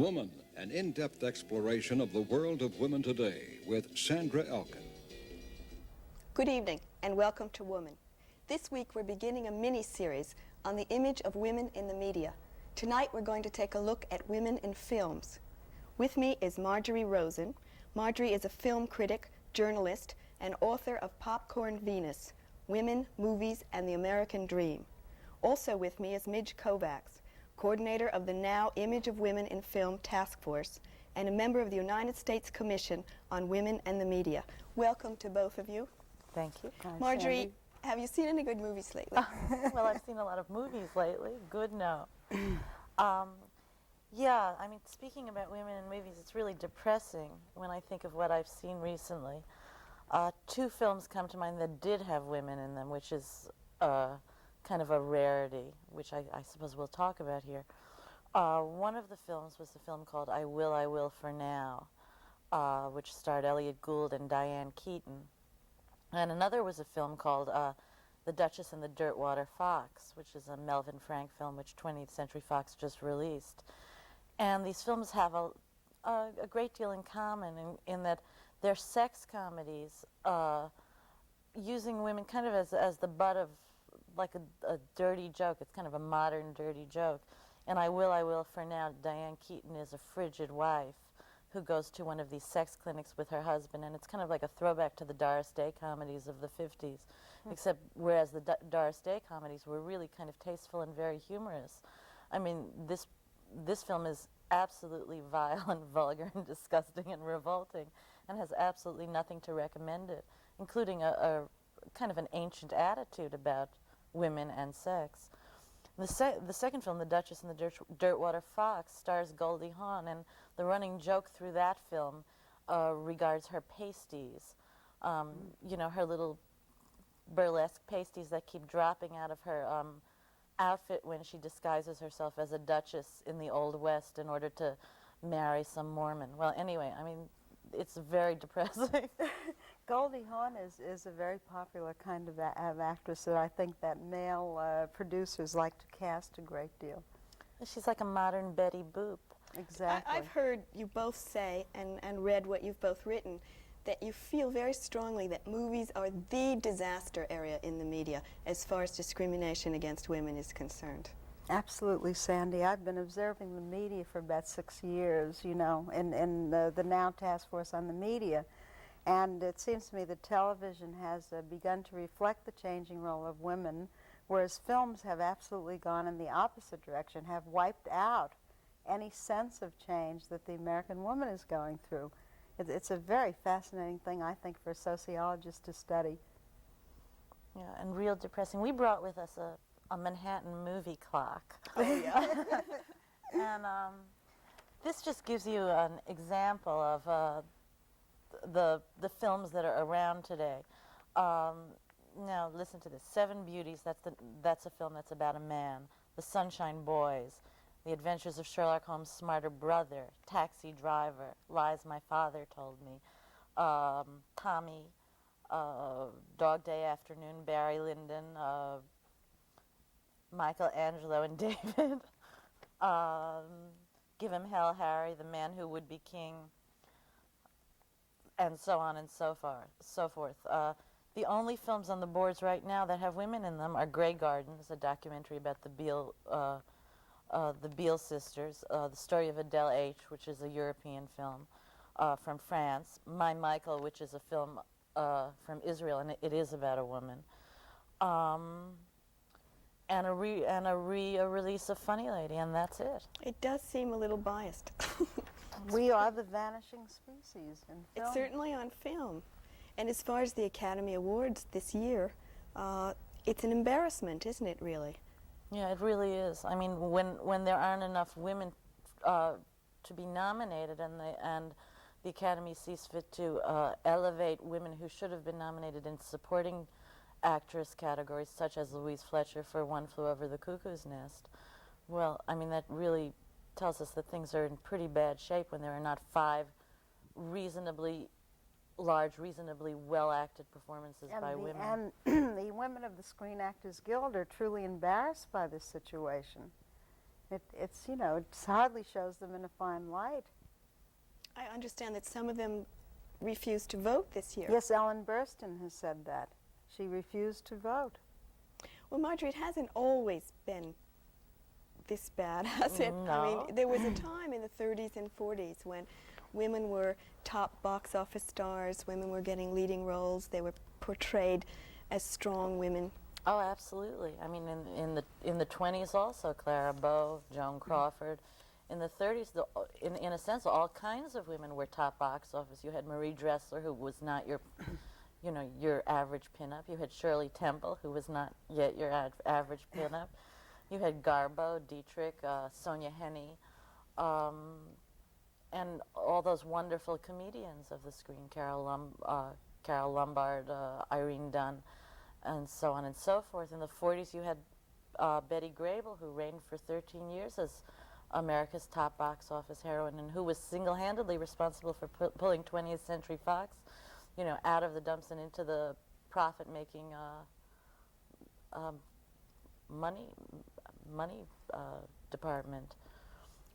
Woman, an in-depth exploration of the world of women today with Sandra Elkin. Good evening and welcome to Woman. This week we're beginning a mini-series on the image of women in the media. Tonight we're going to take a look at women in films. With me is Marjorie Rosen. Marjorie is a film critic, journalist, and author of Popcorn Venus, Women, Movies, and the American Dream. Also with me is Midge Kovacs, coordinator of the now Image of Women in Film Taskforce and a member of the United States Commission on Women and the Media. Welcome to both of you. Thank you. Hi, Marjorie, Sandy. Have you seen any good movies lately? Well, I've seen a lot of movies lately. Good, no. Yeah, I mean, speaking about women in movies, it's really depressing when I think of what I've seen recently. Two films come to mind that did have women in them, which is kind of a rarity, which I suppose we'll talk about here. One of the films was the film called I Will for Now, which starred Elliot Gould and Diane Keaton. And another was a film called The Duchess and the Dirtwater Fox, which is a Melvin Frank film which 20th Century Fox just released. And these films have a great deal in common in that they're sex comedies using women kind of as the butt of like a dirty joke. It's kind of a modern dirty joke. And I Will for Now, Diane Keaton is a frigid wife who goes to one of these sex clinics with her husband, and it's kind of like a throwback to the Doris Day comedies of the 50s, except whereas the Doris Day comedies were really kind of tasteful and very humorous. I mean, this film is absolutely vile and vulgar and disgusting and revolting and has absolutely nothing to recommend it, including a kind of an ancient attitude about women and sex. The second film, The Duchess and the Dirtwater Fox, stars Goldie Hawn, and the running joke through that film regards her pasties. You know, her little burlesque pasties that keep dropping out of her outfit when she disguises herself as a duchess in the Old West in order to marry some Mormon. Well, anyway, I mean, it's very depressing. Goldie Hawn is a very popular kind of actress that I think that male producers like to cast a great deal. She's like a modern Betty Boop. Exactly. I've heard you both say, and read what you've both written, that you feel very strongly that movies are the disaster area in the media as far as discrimination against women is concerned. Absolutely, Sandy. I've been observing the media for about 6 years, you know, in the Now Task Force on the Media. And it seems to me that television has begun to reflect the changing role of women, whereas films have absolutely gone in the opposite direction, have wiped out any sense of change that the American woman is going through. It's a very fascinating thing, I think, for sociologists to study. Yeah, and real depressing. We brought with us a Manhattan movie clock. Oh, yeah. And this just gives you an example of the films that are around today. Now, listen to this. Seven Beauties, that's a film that's about a man. The Sunshine Boys, The Adventures of Sherlock Holmes' Smarter Brother, Taxi Driver, Lies My Father Told Me, Tommy, Dog Day Afternoon, Barry Lyndon, Michelangelo and David, Give Him Hell, Harry, The Man Who Would Be King, and so on and so forth. The only films on the boards right now that have women in them are Grey Gardens, a documentary about the Beale sisters, The Story of Adele H., which is a European film from France, My Michael, which is a film from Israel, and it is about a woman, and a release of Funny Lady, and that's it. It does seem a little biased. We are the vanishing species in film. It's certainly on film. And as far as the Academy Awards this year, it's an embarrassment, isn't it, really? Yeah, it really is. I mean, when there aren't enough women to be nominated, and the Academy sees fit to elevate women who should have been nominated in supporting actress categories, such as Louise Fletcher for One Flew Over the Cuckoo's Nest. Well, I mean, that really tells us that things are in pretty bad shape when there are not 5 reasonably large, reasonably well-acted performances by women. And the women of the Screen Actors Guild are truly embarrassed by this situation. It's, you know, it hardly shows them in a fine light. I understand that some of them refused to vote this year. Yes, Ellen Burstyn has said that. She refused to vote. Well, Marjorie, it hasn't always been this bad, has it? No. I mean, there was a time in the 30s and 40s when women were top box office stars, women were getting leading roles, they were portrayed as strong women. Oh, absolutely. I mean, in the 20s also, Clara Bow, Joan Crawford. In the 30s, in a sense, all kinds of women were top box office. You had Marie Dressler, who was not your, you know, your average pinup. You had Shirley Temple, who was not yet your average pinup. You had Garbo, Dietrich, Sonia Henney, and all those wonderful comedians of the screen, Carol Lombard, Irene Dunn, and so on and so forth. In the 40s, you had Betty Grable, who reigned for 13 years as America's top box office heroine, and who was single-handedly responsible for pulling 20th Century Fox, you know, out of the dumps and into the profit-making money department.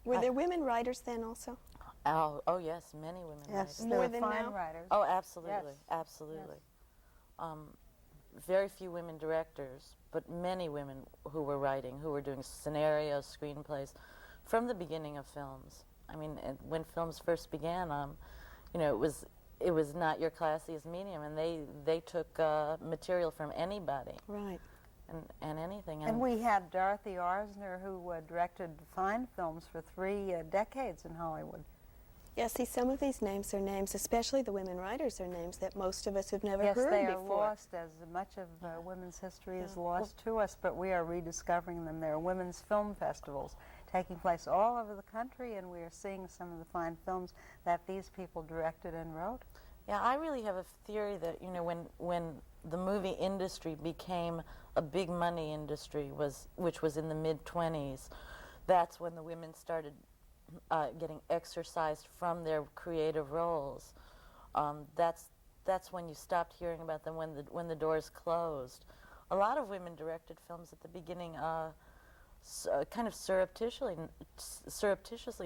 Were there women writers then also? Oh yes, many women. Yes, writers. there More were than fine now? writers. Oh, absolutely, Yes. absolutely. Yes. Very few women directors, but many women who were writing, who were doing scenarios, screenplays, from the beginning of films. I mean, when films first began, you know, it was not your classiest medium, and they took material from anybody. Right. And anything. And we had Dorothy Arzner, who directed fine films for 3 decades in Hollywood. Yeah, see, some of these names are names, especially the women writers, are names that most of us have never Yes, heard they are before. lost, as much of women's history is lost to us, but we are rediscovering them. There are women's film festivals taking place all over the country, and we are seeing some of the fine films that these people directed and wrote. Yeah, I really have a theory that, you know, when the movie industry became a big money industry, which was in the mid-20s, that's when the women started getting exercised from their creative roles. That's when you stopped hearing about them, when the doors closed. A lot of women directed films at the beginning, kind of surreptitiously.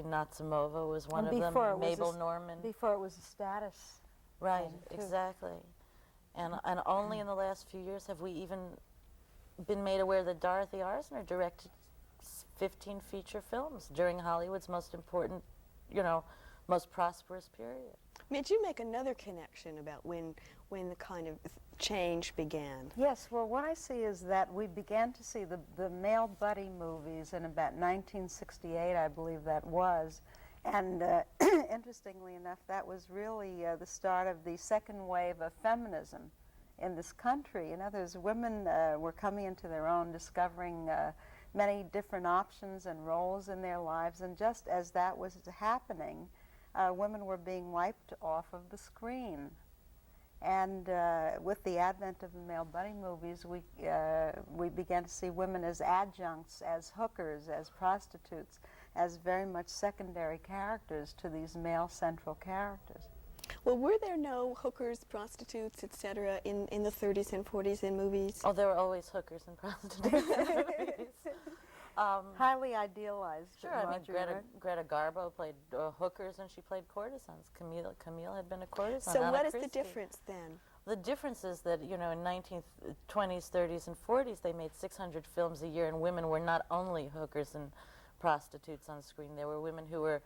Natsimova was one of them. Mabel Norman. Before it was a status. Right, too. exactly. And only in the last few years have we even been made aware that Dorothy Arzner directed 15 feature films during Hollywood's most important, you know, most prosperous period. Midge, you make another connection about when the kind of change began. Yes, well, what I see is that we began to see the male buddy movies in about 1968, I believe that was. And interestingly enough, that was really the start of the second wave of feminism in this country. In other words, women were coming into their own, discovering many different options and roles in their lives. And just as that was happening, women were being wiped off of the screen. And with the advent of the male buddy movies, we began to see women as adjuncts, as hookers, as prostitutes, as very much secondary characters to these male central characters. Well, were there no hookers, prostitutes, etc. in the 30s and 40s in movies? Oh, there were always hookers and prostitutes in movies. Highly idealized. Sure, I mean, Marjorie, Greta Garbo played hookers and she played courtesans. Camille had been a courtesan. So Anna what is the Christie. difference then? The difference is that, you know, in 1920s, 30s, and 40s, they made 600 films a year, and women were not only hookers and prostitutes on screen. There were women who were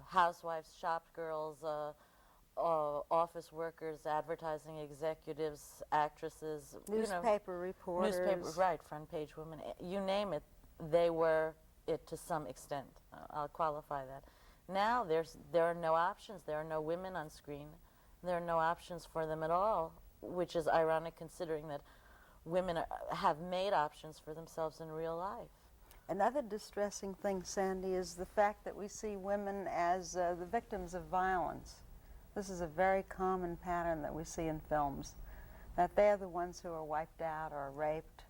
housewives, shop girls, office workers, advertising executives, actresses, newspaper reporters. Right, front page women. You name it, they were it to some extent. I'll qualify that. Now there are no options. There are no women on screen. There are no options for them at all, which is ironic considering that women have made options for themselves in real life. Another distressing thing, Sandy, is the fact that we see women as the victims of violence. This is a very common pattern that we see in films, that they're the ones who are wiped out or raped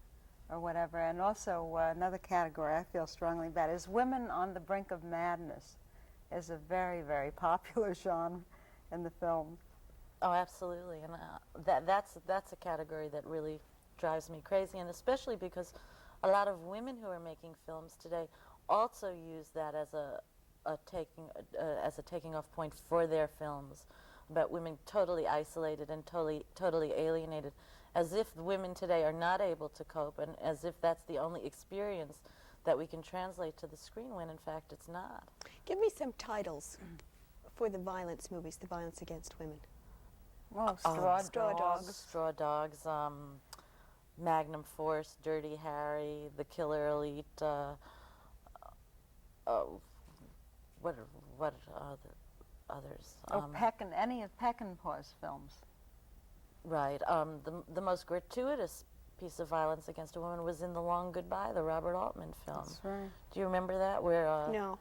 or whatever. And also another category I feel strongly about is women on the brink of madness is a very, very popular genre in the film. Oh, absolutely, and that's a category that really drives me crazy, and especially because a lot of women who are making films today also use that as a taking off point for their films about women totally isolated and totally alienated, as if women today are not able to cope, and as if that's the only experience that we can translate to the screen, when in fact it's not. Give me some titles for the violence movies, the violence against women. Oh, Straw Dogs. Straw Dogs, Magnum Force, Dirty Harry, The Killer Elite, what are the others? Any of Peckinpah's films. Right. The most gratuitous piece of violence against a woman was in The Long Goodbye, the Robert Altman film. That's right. Do you remember that? Where No.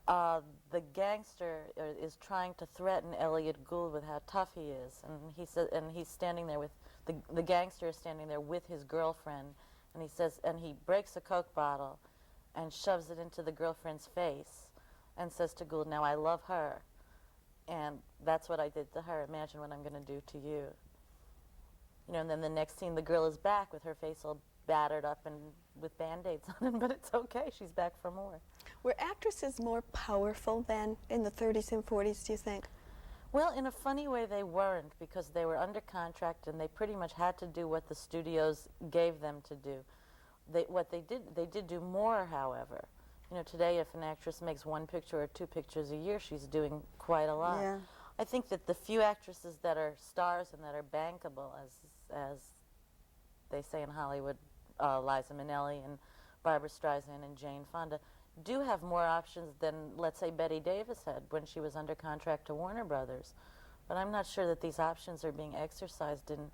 the gangster is trying to threaten Elliot Gould with how tough he is, and he says, and he's standing there with the gangster is standing there with his girlfriend, and he says, and he breaks a Coke bottle, and shoves it into the girlfriend's face, and says to Gould, "Now I love her, and that's what I did to her. Imagine what I'm going to do to you." You know, and then the next scene, the girl is back with her face all battered up and with Band-Aids on it, but it's okay. She's back for more. Were actresses more powerful then in the 30s and 40s, do you think? Well, in a funny way, they weren't, because they were under contract and they pretty much had to do what the studios gave them to do. They did do more, however. You know, today if an actress makes 1 picture or 2 pictures a year, she's doing quite a lot. Yeah. I think that the few actresses that are stars and that are bankable, as they say in Hollywood, Liza Minnelli and Barbra Streisand and Jane Fonda, do have more options than, let's say, Bette Davis had when she was under contract to Warner Brothers. But I'm not sure that these options are being exercised in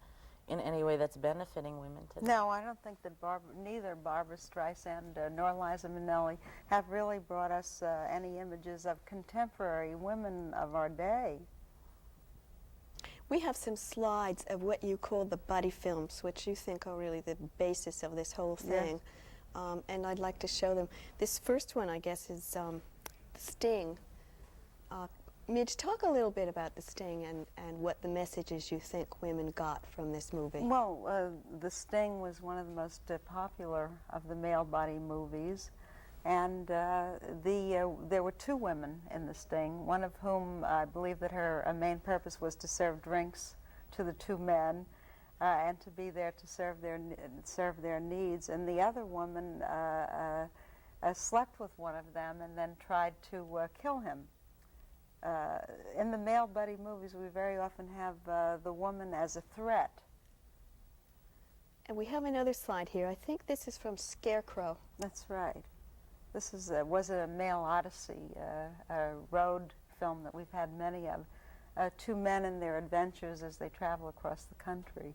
any way that's benefiting women today. No, I don't think that neither Barbra Streisand nor Liza Minnelli have really brought us any images of contemporary women of our day. We have some slides of what you call the buddy films, which you think are really the basis of this whole thing. Yes. And I'd like to show them. This first one, I guess, is The Sting. Midge, talk a little bit about The Sting and what the messages you think women got from this movie. Well, The Sting was one of the most popular of the male body movies, and there were 2 women in The Sting, one of whom I believe that her main purpose was to serve drinks to the 2 men and to be there to serve their needs, and the other woman slept with one of them and then tried to kill him. In the male buddy movies, we very often have the woman as a threat. And we have another slide here. I think this is from Scarecrow. That's right. This was a male odyssey, a road film that we've had many of. 2 men and their adventures as they travel across the country.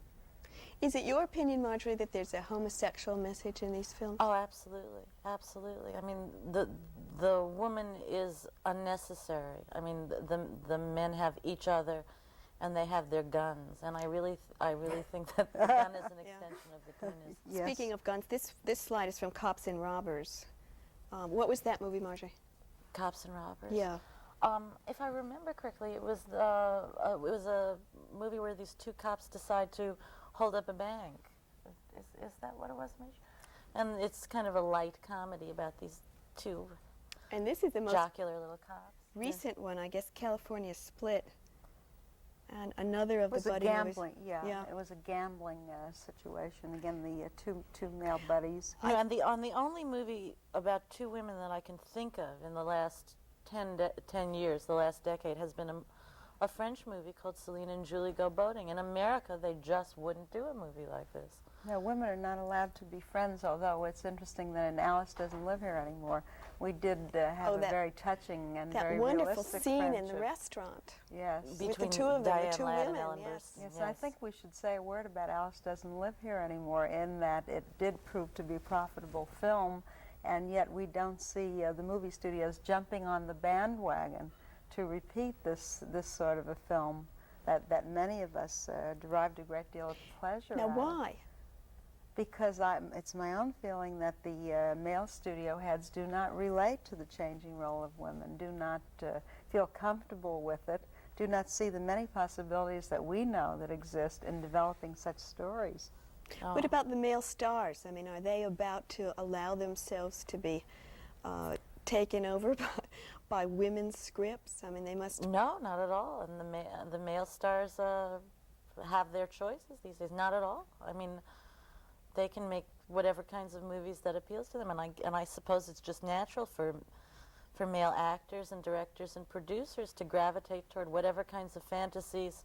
Is it your opinion, Marjorie, that there's a homosexual message in these films? Oh, absolutely, absolutely. I mean, the woman is unnecessary. I mean, the men have each other, and they have their guns, and I really think that the gun is an extension of the penis. Yes. Speaking of guns, this slide is from Cops and Robbers. What was that movie, Marjorie? Cops and Robbers. Yeah. If I remember correctly, it was a movie where these 2 cops decide to hold up a bank. Is that what it was, Midge? And it's kind of a light comedy about these 2 And this is the most jocular little cops. recent one, I guess, California Split. And another of It was the a buddy gambling, movies. yeah. It was a gambling situation. Again, the two male buddies. You know, and the only movie about 2 women that I can think of in the last 10 years, the last decade, has been a French movie called Celine and Julie Go Boating. In America, they just wouldn't do a movie like this. No, women are not allowed to be friends, although it's interesting that in Alice Doesn't Live Here Anymore, we did have a very touching and that very wonderful realistic scene friendship. in the restaurant. Yes. With the 2 of them, Diane the 2 Ladd and women. Ellen Yes. Burstyn. Yes, and I think we should say a word about Alice Doesn't Live Here Anymore, in that it did prove to be a profitable film, and yet we don't see the movie studios jumping on the bandwagon to repeat this sort of a film that many of us derived a great deal of pleasure Now, out of. why? Because it's my own feeling that the male studio heads do not relate to the changing role of women, do not feel comfortable with it, do not see the many possibilities that we know that exist in developing such stories. What about the male stars? I mean, are they about to allow themselves to be taken over by women's scripts? I mean, they must... No, not at all. And the male stars have their choices these days. Not at all. I mean, they can make whatever kinds of movies that appeals to them, and I suppose it's just natural for male actors and directors and producers to gravitate toward whatever kinds of fantasies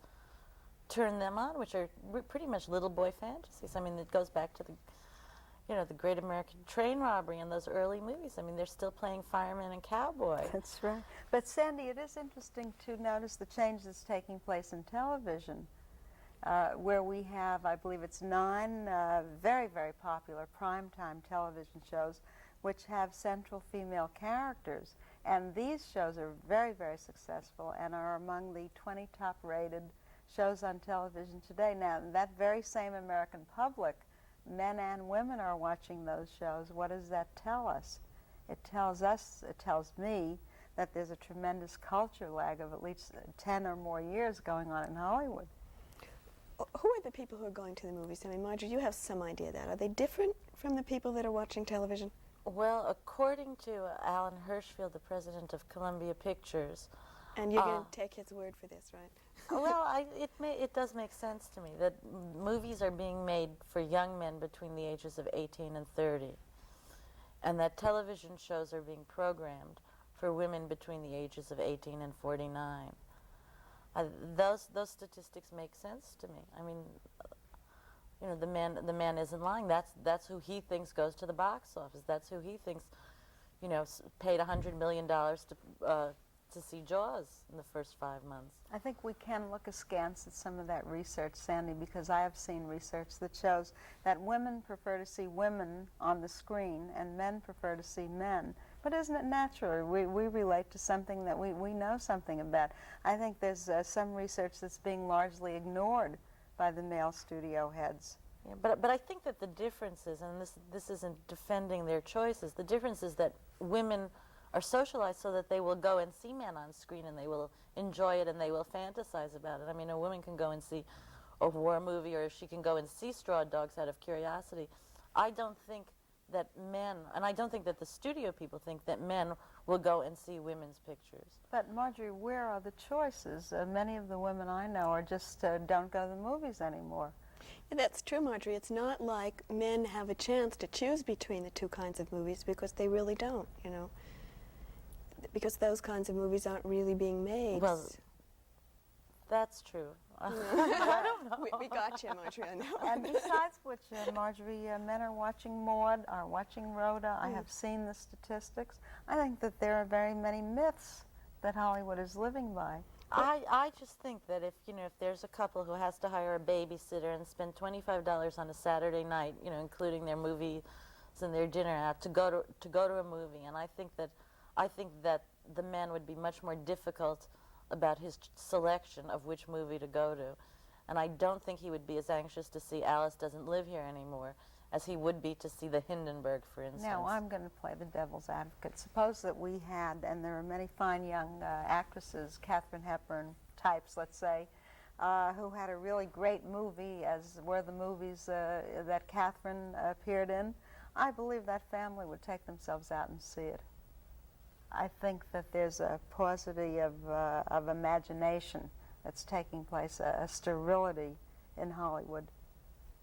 turn them on, which are pretty much little boy fantasies. I mean, it goes back to the Great American Train Robbery and those early movies. I mean, they're still playing fireman and cowboy. That's right. But Sandy, it is interesting to notice the change that's taking place in television, where we have, I believe it's 9 very, very popular primetime television shows which have central female characters. And these shows are very, very successful and are among the 20 top-rated shows on television today. Now, that very same American public, men and women, are watching those shows. What does that tell us? It tells me, that there's a tremendous culture lag of at least 10 or more years going on in Hollywood. Who are the people who are going to the movies? I mean, Marjorie, you have some idea of that. Are they different from the people that are watching television? Well, according to Alan Hirschfield, the president of Columbia Pictures... And you're going to take his word for this, right? Well, it does make sense to me that movies are being made for young men between the ages of 18 and 30, and that television shows are being programmed for women between the ages of 18 and 49. Those statistics make sense to me. I mean, the man isn't lying. That's who he thinks goes to the box office. That's who he thinks, paid $100 million to see Jaws in the first 5 months. I think we can look askance at some of that research, Sandy, because I have seen research that shows that women prefer to see women on the screen and men prefer to see men. But isn't it natural? We relate to something that we know something about. I think there's some research that's being largely ignored by the male studio heads. Yeah, but I think that the difference is, and this isn't defending their choices, the difference is that women are socialized so that they will go and see men on screen and they will enjoy it and they will fantasize about it. I mean, a woman can go and see a war movie, or she can go and see Straw Dogs out of curiosity. I don't think that men, and I don't think that the studio people think that men will go and see women's pictures. But Marjorie, where are the choices? Many of the women I know are just don't go to the movies anymore. Yeah, that's true, Marjorie. It's not like men have a chance to choose between the two kinds of movies, because they really don't, because those kinds of movies aren't really being made. Well, that's true. I don't know. We got you, Marjorie, on that one. And besides which, Marjorie, men are watching Maude, are watching Rhoda. I have seen the statistics. I think that there are very many myths that Hollywood is living by. I just think that if there's a couple who has to hire a babysitter and spend $25 on a Saturday night, including their movies and their dinner out to go to a movie, and I think that the man would be much more difficult about his selection of which movie to go to. And I don't think he would be as anxious to see Alice Doesn't Live Here anymore as he would be to see the Hindenburg, for instance. Now, I'm going to play the devil's advocate. Suppose that we had, and there are many fine young actresses, Katharine Hepburn types, let's say, who had a really great movie, as were the movies that Katharine appeared in. I believe that family would take themselves out and see it. I think that there's a paucity of imagination that's taking place, a sterility in Hollywood.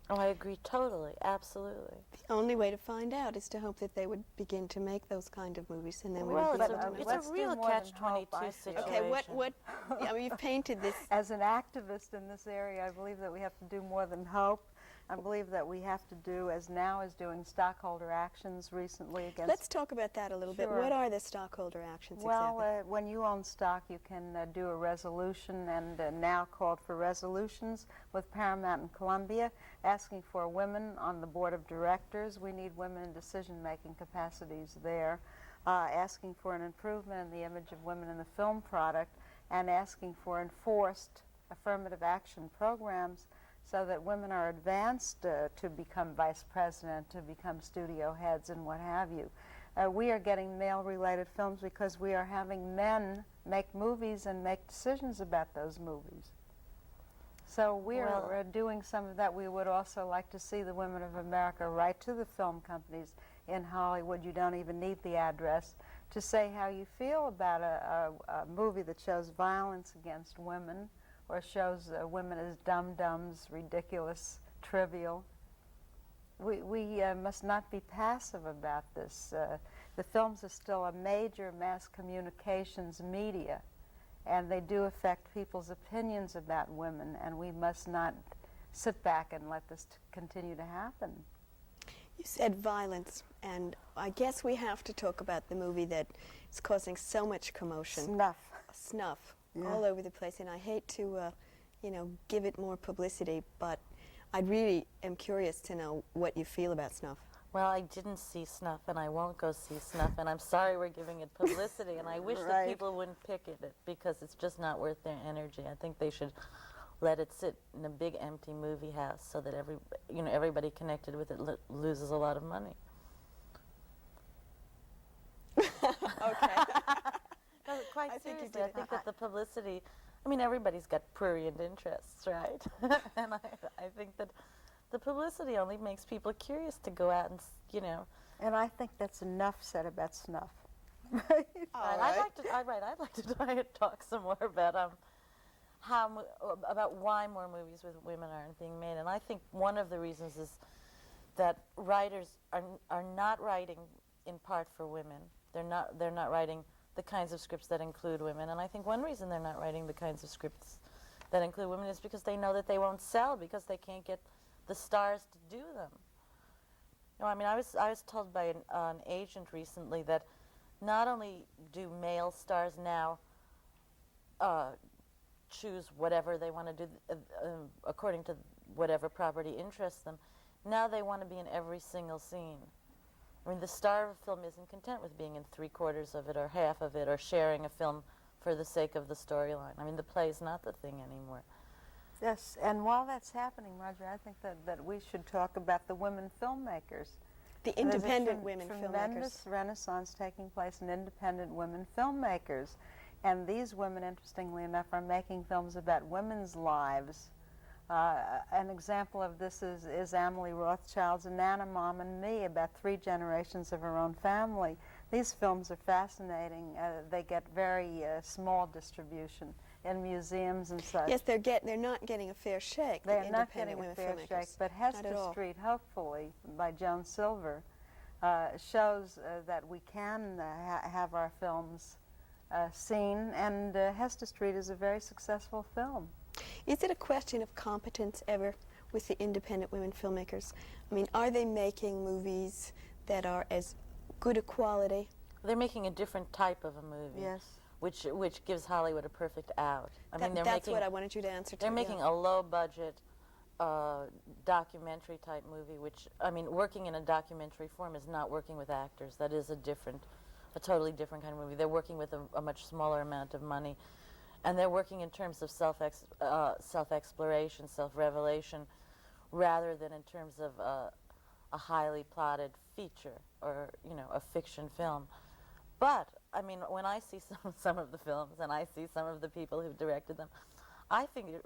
Oh, I agree totally, absolutely. The only way to find out is to hope that they would begin to make those kind of movies, and then we Well, would be able to it's know. a real catch-22 situation. Okay, what? I mean, you've painted this. As an activist in this area, I believe that we have to do more than hope. I believe that we have to do, as now is doing, stockholder actions recently against... Let's talk about that a little bit. Sure. What are the stockholder actions Well, exactly? when you own stock, you can do a resolution, and now called for resolutions with Paramount and Columbia, asking for women on the board of directors. We need women in decision-making capacities there, asking for an improvement in the image of women in the film product, and asking for enforced affirmative action programs so that women are advanced to become vice president, to become studio heads, and what have you. We are getting male-related films because we are having men make movies and make decisions about those movies. So we're Well- doing some of that. We would also like to see the women of America write to the film companies in Hollywood. You don't even need the address to say how you feel about a movie that shows violence against women or shows women as dum-dums, ridiculous, trivial. We must not be passive about this. The films are still a major mass communications media, and they do affect people's opinions about women, and we must not sit back and let this continue to happen. You said violence, and I guess we have to talk about the movie that is causing so much commotion. Snuff. Snuff, Yeah. all over the place, and I hate to, give it more publicity, but I really am curious to know what you feel about Snuff. Well, I didn't see Snuff, and I won't go see Snuff, and I'm sorry we're giving it publicity, and I wish that Right. people wouldn't pick at it because it's just not worth their energy. I think they should let it sit in a big empty movie house so that everybody connected with it loses a lot of money. Okay. No, quite I think you seriously, did I it. think that the publicity, I mean, everybody's got prurient interests, right? And I think that the publicity only makes people curious to go out and, And I think that's enough said about Snuff. All Right, right. I'd like to try and talk some more about about why more movies with women aren't being made, and I think one of the reasons is that writers are not writing in part for women. They're not writing the kinds of scripts that include women, and I think one reason they're not writing the kinds of scripts that include women is because they know that they won't sell because they can't get the stars to do them. I mean, I was told by an agent recently that not only do male stars now choose whatever they want to do according to whatever property interests them, now they want to be in every single scene. I mean, the star of a film isn't content with being in 3/4 of it or half of it or sharing a film for the sake of the storyline. I mean, the play is not the thing anymore. Yes, and while that's happening, Roger, I think that we should talk about the women filmmakers. The There's a independent women tremendous filmmakers. renaissance taking place in independent women filmmakers. And these women, interestingly enough, are making films about women's lives. An example of this is Amelie Rothschild's Nana, Mom, and Me, about 3 generations of her own family. These films are fascinating. They get very small distribution in museums and such. Yes, they're not getting a fair shake. They the are not independent getting a women fair filmmakers. shake, but Not at Hester all. Street, hopefully, by Joan Silver, shows that we can have our films seen, and Hester Street is a very successful film. Is it a question of competence ever with the independent women filmmakers? I mean, are they making movies that are as good a quality? They're making a different type of a movie. Yes. Which gives Hollywood a perfect out. I mean, That's what I wanted you to answer to. They're making a low-budget documentary type movie, which, I mean, working in a documentary form is not working with actors. That is a totally different kind of movie. They're working with a much smaller amount of money, and they're working in terms of self-exploration, self-revelation, rather than in terms of a highly plotted feature or, a fiction film. But, I mean, when I see some of the films and I see some of the people who directed them, I figure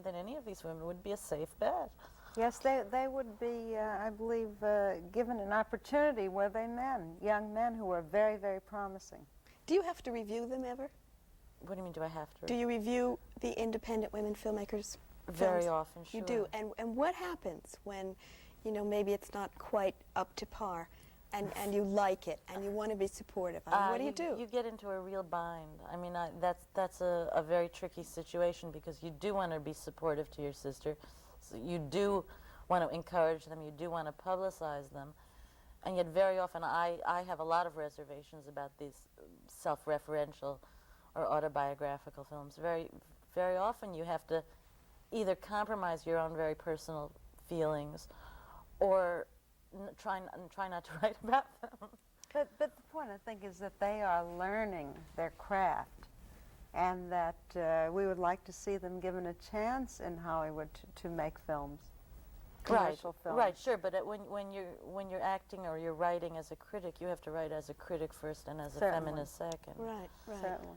that any of these women would be a safe bet. Yes, they would be, I believe, given an opportunity were they young men who are very, very promising. Do you have to review them ever? What do you mean, do I have to? Do you review the independent women filmmakers' Very films? often, sure. You do. And what happens when, maybe it's not quite up to par, and you like it, and you want to be supportive? I mean, what do you do? You get into a real bind. I mean, that's a very tricky situation because you do want to be supportive to your sister. So you do want to encourage them. You do want to publicize them. And yet very often I have a lot of reservations about these self-referential or autobiographical films. Very, very often you have to either compromise your own very personal feelings or try not to write about them. But the point, I think, is that they are learning their craft, and that we would like to see them given a chance in Hollywood to make films, commercial films. Right, sure. But when you're acting or you're writing as a critic, you have to write as a critic first and as a Certainly. feminist second. Right, right. Certainly.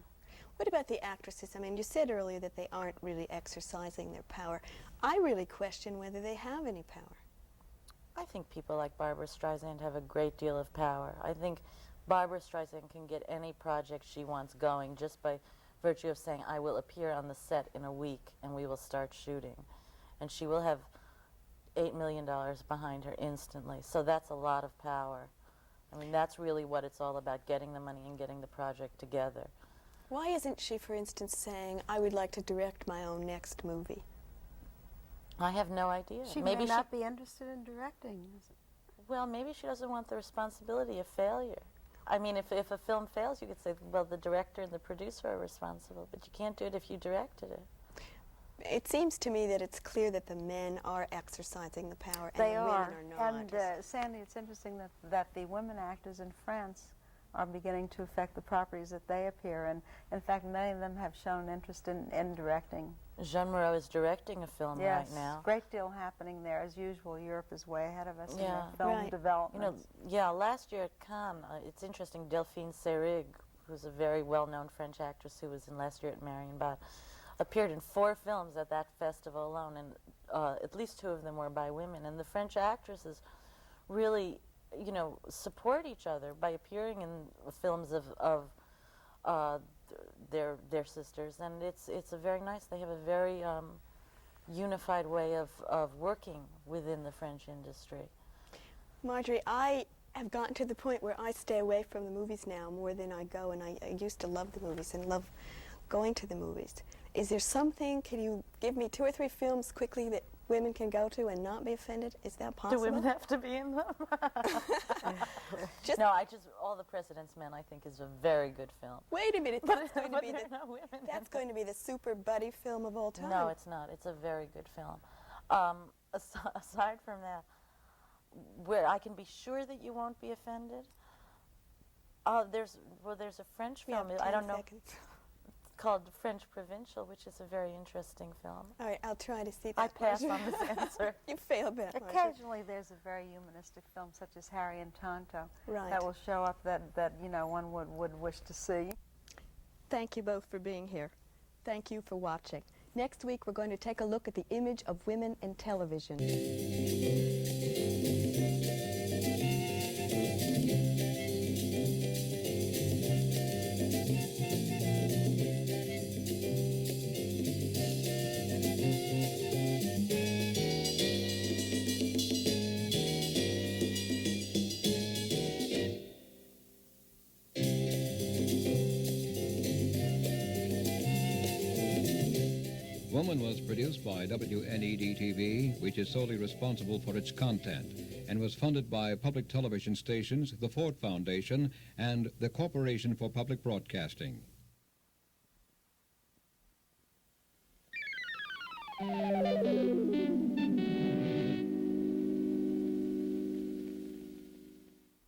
What about the actresses? I mean, you said earlier that they aren't really exercising their power. I really question whether they have any power. I think people like Barbara Streisand have a great deal of power. I think Barbara Streisand can get any project she wants going just by virtue of saying, I will appear on the set in a week and we will start shooting. And she will have $8 million behind her instantly. So that's a lot of power. I mean, that's really what it's all about, getting the money and getting the project together. Why isn't she, for instance, saying, I would like to direct my own next movie? I have no idea. She may not be interested in directing. Well, maybe she doesn't want the responsibility of failure. I mean, if a film fails, you could say, well, the director and the producer are responsible, but you can't do it if you directed it. It seems to me that it's clear that the men are exercising the power and They the are. women are not. And Sandy, it's interesting that the women actors in France are beginning to affect the properties that they appear in. In fact, many of them have shown interest in directing. Jean Moreau is directing a film right now. Yes, great deal happening there. As usual, Europe is way ahead of us in Yeah. their film Right. development. You know, last year at Cannes, it's interesting, Delphine Seyrig, who's a very well-known French actress who was in last year at Marienbad, appeared in 4 films at that festival alone, and at least 2 of them were by women. And the French actresses really, you know, support each other by appearing in films of their sisters, and it's a very nice. They have a very unified way of working within the French industry. Marjorie, I have gotten to the point where I stay away from the movies now more than I go, and I used to love the movies and love going to the movies. Is there something, can you give me 2 or 3 films quickly that women can go to and not be offended? Is that possible? Do women have to be in them? No, All the President's Men, I think, is a very good film. Wait a minute, that's going to be there are no women in that's it. going to be the super buddy film of all time. No, it's not. It's a very good film. Aside from that, where I can be sure that you won't be offended, there's a French We have film. 10 I don't know. seconds. Called French Provincial, which is a very interesting film. All right, I'll try to see that. I pass Marjorie. on this answer. You failed that, Marjorie. Occasionally, there's a very humanistic film such as Harry and Tonto Right. that will show up that you know one would wish to see. Thank you both for being here. Thank you for watching. Next week, we're going to take a look at the image of women in television. Woman was produced by WNED-TV, which is solely responsible for its content, and was funded by public television stations, the Ford Foundation, and the Corporation for Public Broadcasting.